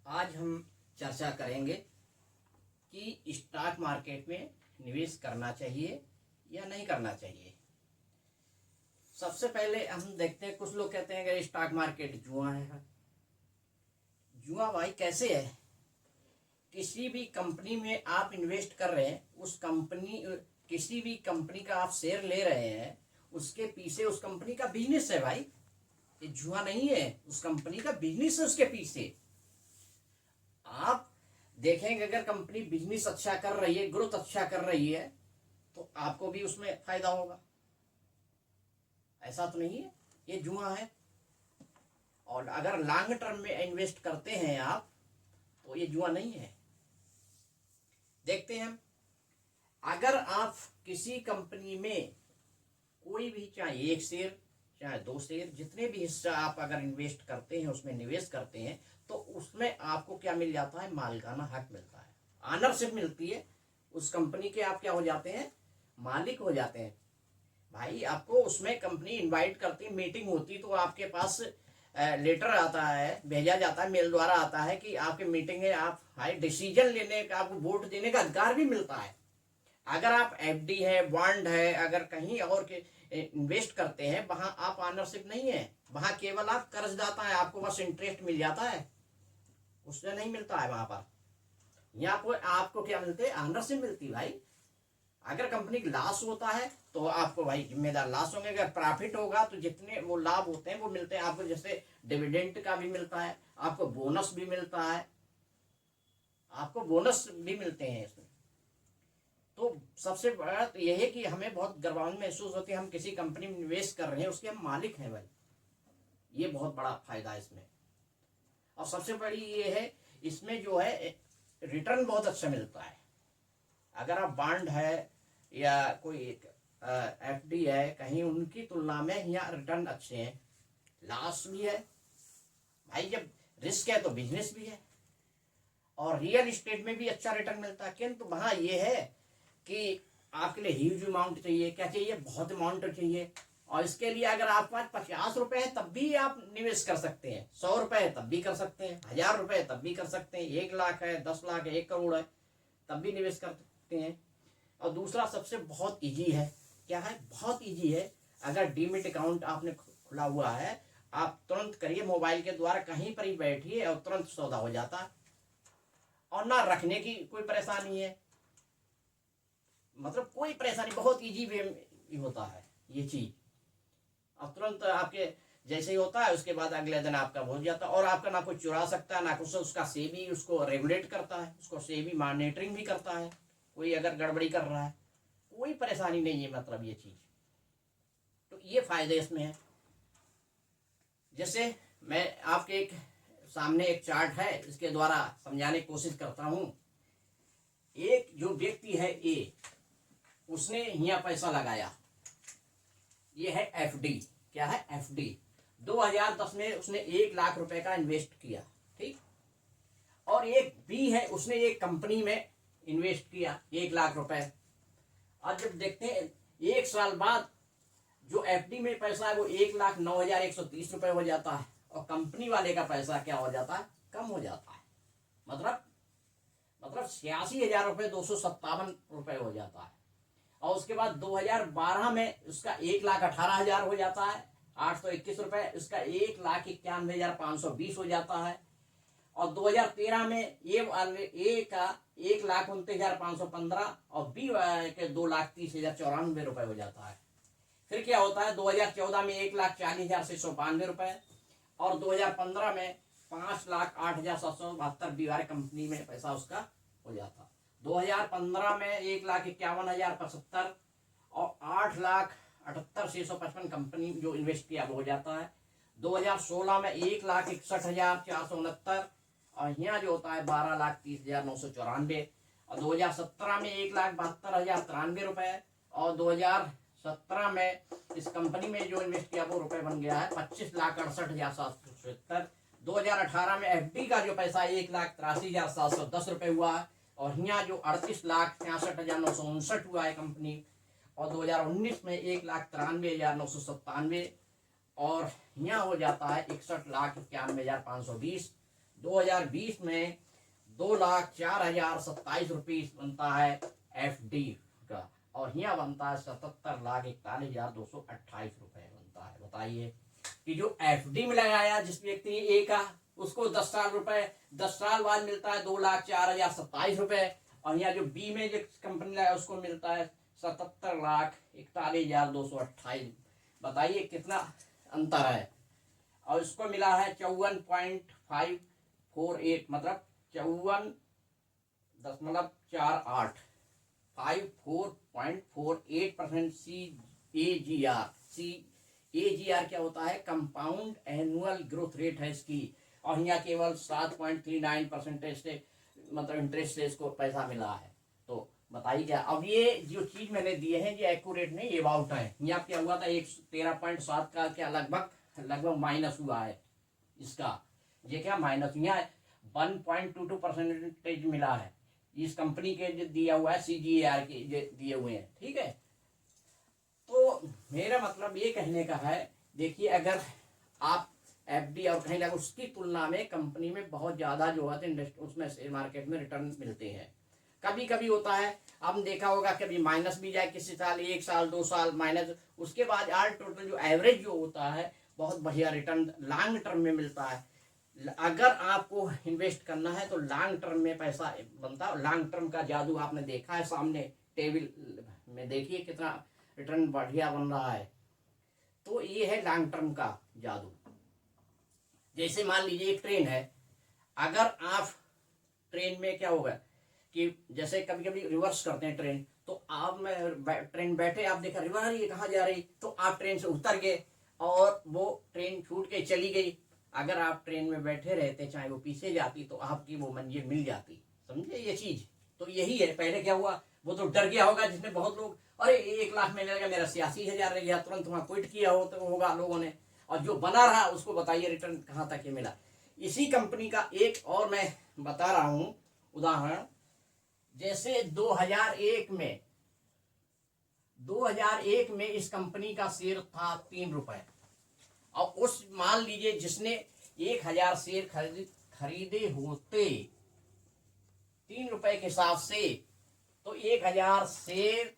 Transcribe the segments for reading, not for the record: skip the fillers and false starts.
आज हम चर्चा करेंगे कि स्टॉक मार्केट में निवेश करना चाहिए या नहीं करना चाहिए। सबसे पहले हम देखते हैं, कुछ लोग कहते हैं कि स्टॉक मार्केट जुआ है। जुआ भाई कैसे है? किसी भी कंपनी में आप इन्वेस्ट कर रहे हैं, किसी भी कंपनी का आप शेयर ले रहे हैं, उसके पीछे उस कंपनी का बिजनेस है भाई। ये जुआ नहीं है, उस कंपनी का बिजनेस है उसके पीछे। आप देखेंगे अगर कंपनी बिजनेस अच्छा कर रही है, ग्रोथ अच्छा कर रही है, तो आपको भी उसमें फायदा होगा। ऐसा तो नहीं है ये जुआ है। और अगर लॉन्ग टर्म में इन्वेस्ट करते हैं आप, तो ये जुआ नहीं है। देखते हैं हम, अगर आप किसी कंपनी में कोई भी, चाहे एक शेयर चाहे दो शेयर, जितने भी हिस्सा आप अगर इन्वेस्ट करते हैं, उसमें निवेश करते हैं, तो उसमें आपको क्या मिल जाता है? मालिकाना हक मिलता है, ऑनरशिप मिलती है उस कंपनी के। आप क्या हो जाते हैं? मालिक हो जाते हैं भाई। आपको उसमें कंपनी इनवाइट करती है, मीटिंग होती, तो आपके पास लेटर आता है, भेजा जाता है, मेल द्वारा आता है कि आपकी मीटिंग है। आप भाई डिसीजन लेने का, आपको वोट देने का अधिकार भी मिलता है। अगर आप एफडी है, बॉन्ड है, अगर कहीं और के इन्वेस्ट करते हैं, वहां आप ऑनरशिप नहीं है, वहां केवल आप कर्जदाता है, आपको बस इंटरेस्ट मिल जाता है, उससे नहीं मिलता है। वहां पर यहाँ पर आपको क्या मिलते हैं? ऑनरशिप मिलती है भाई। अगर कंपनी का लॉस होता है तो आपको भाई जिम्मेदार लॉस होंगे, अगर प्रॉफिट होगा तो जितने वो लाभ होते हैं वो मिलते हैं आपको। जैसे डिविडेंड का भी मिलता है, आपको बोनस भी मिलता है, आपको बोनस भी मिलते हैं इसमें। तो सबसे बड़ा तो यह है कि हमें बहुत गर्वान्वित महसूस होती है, हम किसी कंपनी में निवेश कर रहे हैं, उसके हम मालिक हैं भाई। ये बहुत बड़ा फायदा है इसमें। और सबसे बड़ी ये है, इसमें जो है रिटर्न बहुत अच्छा मिलता है। अगर आप बॉन्ड है या कोई एफडी है, कहीं उनकी तुलना में यहाँ रिटर्न अच्छे हैं, लॉस भी है भाई। जब रिस्क है तो बिजनेस भी है। और रियल एस्टेट में भी अच्छा रिटर्न मिलता है, किंतु वहाँ ये है कि आपके लिए ह्यूज अमाउंट चाहिए। क्या चाहिए? बहुत अमाउंट चाहिए। और इसके लिए अगर आपके पास 50 रुपए है तब भी आप निवेश कर सकते हैं, 100 रुपए है तब भी कर सकते हैं, 1000 रुपए है तब भी कर सकते हैं, 1 लाख है, 10 लाख है, 1 करोड़ है, तब भी निवेश कर सकते हैं। और दूसरा सबसे बहुत ईजी है। क्या है? बहुत ईजी है। अगर डीमिट अकाउंट आपने खुला हुआ है, आप तुरंत करिए, मोबाइल के द्वारा कहीं पर ही बैठिए और तुरंत सौदा हो जाता है। और ना रखने की कोई परेशानी है, मतलब कोई परेशानी, बहुत इजी वे में होता है ये चीज। अब तुरंत आपके जैसे ही होता है, उसके बाद अगले दिन आपका हो जाता है। और आपका ना कोई चुरा सकता है, ना कुछ। उसका सेबी उसको रेगुलेट करता है, उसको सेबी मॉनिटरिंग भी करता है। कोई अगर गड़बड़ी कर रहा है, कोई परेशानी नहीं है, मतलब ये चीज। तो ये फायदे इसमें है। जैसे मैं आपके सामने एक चार्ट है, इसके द्वारा समझाने की कोशिश करता हूं। एक जो व्यक्ति है ए, उसने यहाँ पैसा लगाया, ये है एफडी। क्या है? एफडी। 2010 में उसने 1 लाख रुपए का इन्वेस्ट किया, ठीक। और एक बी है, उसने एक कंपनी में इन्वेस्ट किया 1 लाख रुपए। और जब देखते हैं 1 साल बाद जो एफडी में पैसा है वो 1,09,130 रुपए हो जाता है, और कंपनी वाले का पैसा क्या हो जाता है? कम हो जाता है। मतलब 86,257 रुपए हो जाता है। और उसके बाद 2012 में उसका 1,18,000 हो जाता है, 821 रुपए। उसका 1,91,520 हो जाता है। और 2013 में ए का 1,29,515 और बी के 2,30,094 रुपए हो जाता है। फिर क्या होता है? 2014 में 1,40,692 रुपए, और 2015 में 5,08,772 बी वाले कंपनी में पैसा उसका हो जाता। 2015 में 1,51,075 और 8,78,655 कंपनी जो इन्वेस्ट किया वो हो जाता है। 2016 में 1,61,469 और यहाँ जो होता है 12,30,994। और 2017 में 1,72,093 रुपए। और 2017 में इस कंपनी में जो इन्वेस्ट किया वो रुपए बन गया है 25,68,777। 2018 में एफडी का जो पैसा 1,83,710 रुपए हुआ है, और यहाँ जो 38,63,959 हुआ है कंपनी। और 2019 में 1,93,997, और यहाँ हो जाता है 61,91,520। 2020 में 2,04,027 रुपये बनता है FD का, और यहाँ बनता है 77,41,228 रुपये बनता है। बताइए कि जो FD में लगाया जिस व्यक्ति ने ए का, उसको 10 साल रुपए 10 साल बाद मिलता है 2,04,027 रुपये, और यहाँ जो बी में जो कंपनी लगाया उसको मिलता है 77,41,228। बताइए कितना अंतर है। और इसको मिला है 54.548, मतलब 54.48 54.48% CAGR क्या होता है, कंपाउंड एनुअल ग्रोथ रेट है इसकी। और यहाँ केवल 7.39% से मतलब इंटरेस्ट से इसको पैसा मिला है। तो बताइए क्या, अब ये जो चीज मैंने दिए हैं ये एक्यूरेट नहीं, ये अबाउट है। यहाँ क्या हुआ था 13.7 का क्या लगभग माइनस हुआ है इसका, ये क्या माइनस, यहाँ 1.22% मिला है इस कंपनी के जो दिया हुआ है CGAR के जो दिए हुए हैं। ठीक है, तो मेरा मतलब ये कहने का है, देखिए अगर आप FD और कहीं ना उसकी तुलना में कंपनी में बहुत ज़्यादा जो है उसमें शेयर मार्केट में रिटर्न मिलते हैं। कभी कभी होता है, आपने देखा होगा कभी माइनस भी जाए, किसी साल 1 साल 2 साल माइनस, उसके बाद आल टोटल जो एवरेज जो होता है बहुत बढ़िया रिटर्न लॉन्ग टर्म में मिलता है। अगर आपको इन्वेस्ट करना है तो लॉन्ग टर्म में पैसा बनता है। लॉन्ग टर्म का जादू आपने देखा है, सामने टेबल में देखिए कितना रिटर्न बढ़िया बन रहा है। तो ये है लॉन्ग टर्म का जादू। जैसे मान लीजिए एक ट्रेन है, अगर आप ट्रेन में क्या होगा कि जैसे कभी कभी रिवर्स करते हैं ट्रेन, तो आप में ट्रेन बैठे, आप देखा रिवर्स ये कहाँ जा रही, तो आप ट्रेन से उतर गए और वो ट्रेन छूट के चली गई। अगर आप ट्रेन में बैठे रहते, चाहे वो पीछे जाती, तो आपकी वो मंजिल मिल जाती। समझे ये चीज? तो यही है, पहले क्या हुआ, वो तो डर गया होगा जिसमें बहुत लोग, अरे 1 लाख मिलने लगा, मेरा 86,000 रह गया, तुरंत वहां क्विट किया होगा लोगों ने। और जो बना रहा उसको बताइए रिटर्न कहाँ तक ये मिला। इसी कंपनी का एक और मैं बता रहा हूं उदाहरण। जैसे 2001 में इस कंपनी का शेयर था 3 रुपए, और उस मान लीजिए जिसने 1,000 शेयर खरीदे होते 3 रुपए के हिसाब से, तो 1,000 शेयर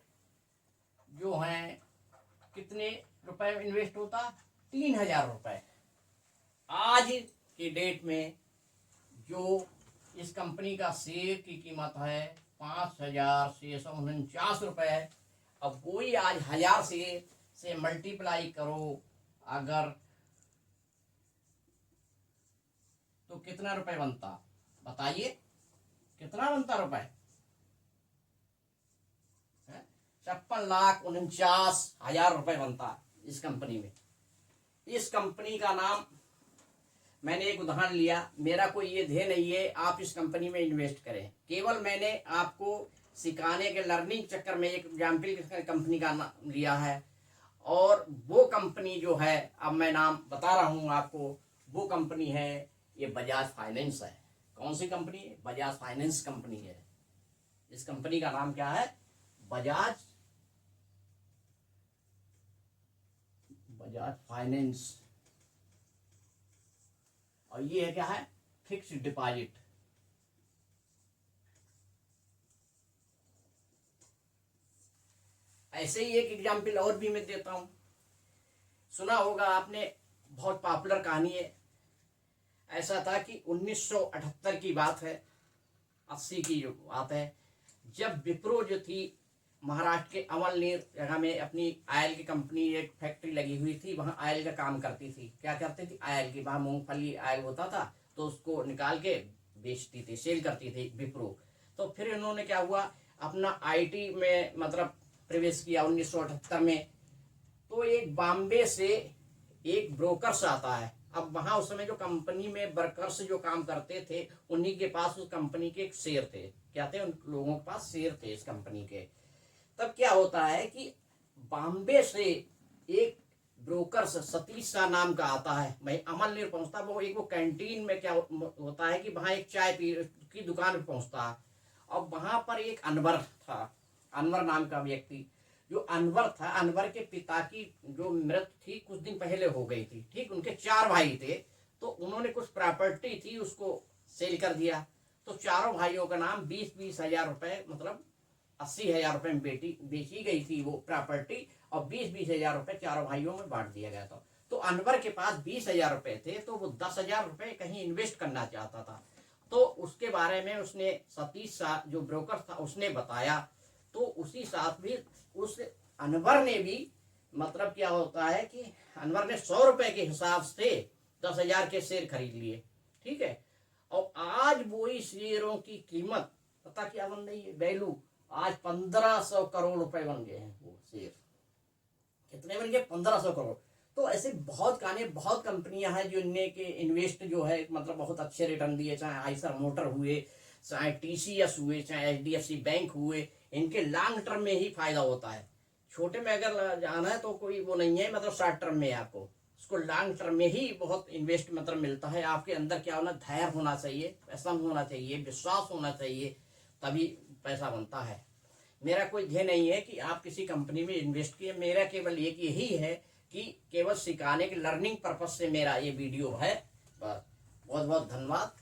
जो है कितने रुपए में इन्वेस्ट होता, 3,000 रुपए। आज की डेट में जो इस कंपनी का शेयर की कीमत है 5,649 रुपए। अब वही आज 1,000 शेयर से मल्टीप्लाई करो अगर, तो कितना रुपए बनता, बताइए कितना बनता रुपए? 56,49,000 रुपए बनता इस कंपनी में। इस कंपनी का नाम मैंने एक उदाहरण लिया, मेरा कोई ये ध्येय नहीं है आप इस कंपनी में इन्वेस्ट करें, केवल मैंने आपको सिखाने के लर्निंग चक्कर में एक एग्जाम्पल कंपनी का नाम लिया है। और वो कंपनी जो है, अब मैं नाम बता रहा हूँ आपको, वो कंपनी है ये बजाज फाइनेंस है। कौन सी कंपनी है? बजाज फाइनेंस कंपनी है। इस कंपनी का नाम क्या है? बजाज फाइनेंस। और ये है क्या है? Fixed deposit. ऐसे ही एक एग्जाम्पल और भी मैं देता हूं। सुना होगा आपने, बहुत पॉपुलर कहानी है। ऐसा था कि 1978 की बात है, 80 की जो बात है, जब विप्रो जो थी महाराष्ट्र के अमलनेर जगह में अपनी आयल की कंपनी, एक फैक्ट्री लगी हुई थी, वहाँ आयल का काम करती थी। क्या करती थी? आयल की, वहाँ मूंगफली आयल होता था तो उसको निकाल के बेचती थी, सेल करती थी विप्रो। तो फिर इन्होंने क्या हुआ, अपना IT में मतलब प्रवेश किया 1978 में। तो एक बॉम्बे से एक ब्रोकर्स आता है। अब वहाँ उस समय जो कंपनी में वर्कर्स जो काम करते थे, उन्हीं के पास उस कंपनी के एक शेयर थे। क्या थे? उन लोगों के पास शेयर थे इस कंपनी के। तब क्या होता है कि बॉम्बे से एक ब्रोकर सतीश शाह नाम का आता है, भाई अमलनेर पहुंचता। वो कैंटीन में क्या होता है कि वहां एक चाय पी की दुकान पे पहुंचता। अब वहां पर एक अनवर था, अनवर नाम का व्यक्ति। जो अनवर था, अनवर के पिता की जो मृत्यु थी कुछ दिन पहले हो गई थी। ठीक, उनके 4 भाई थे, तो उन्होंने कुछ प्रॉपर्टी थी उसको सेल कर दिया। तो चारों भाइयों का नाम 20-20 हजार रुपए, मतलब 80,000 रुपए में बेची गई थी वो प्रॉपर्टी, और 20-20 हजार रुपए चारों भाइयों में बांट दिया गया था। तो अनवर के पास 20,000 रुपए थे, तो वो 10,000 रुपए कहीं इन्वेस्ट करना चाहता था। तो उसके बारे में उसने सतीश जो ब्रोकर था उसने बताया। तो उसी साथ भी उस अनवर ने भी, मतलब क्या होता है कि अनवर ने 100 रुपए के हिसाब से 10,000 के शेयर खरीद लिए, ठीक है। और आज वही शेयरों की कीमत पता क्या बन रही है, वैल्यू आज 1500 करोड़ रुपए बन गए हैं। वो शेयर कितने बन गए, 1500 करोड़। तो ऐसे बहुत बहुत कंपनियां हैं जो इनने के इन्वेस्ट जो है मतलब बहुत अच्छे रिटर्न दिए, चाहे आइसर मोटर हुए, चाहे टीसीएस हुए, चाहे एचडीएफसी बैंक हुए, इनके लॉन्ग टर्म में ही फायदा होता है। छोटे में अगर जाना है तो कोई वो नहीं है, मतलब शॉर्ट टर्म में आपको उसको लॉन्ग टर्म में ही बहुत इन्वेस्ट मतलब मिलता है। आपके अंदर क्या होना, धैर्य होना चाहिए, पैसा होना चाहिए, विश्वास होना चाहिए, तभी पैसा बनता है। मेरा कोई ध्येय नहीं है कि आप किसी कंपनी में इन्वेस्ट किए, मेरा केवल एक यही है कि केवल सिखाने के लर्निंग पर्पज से मेरा ये वीडियो है। बस, बहुत बहुत धन्यवाद।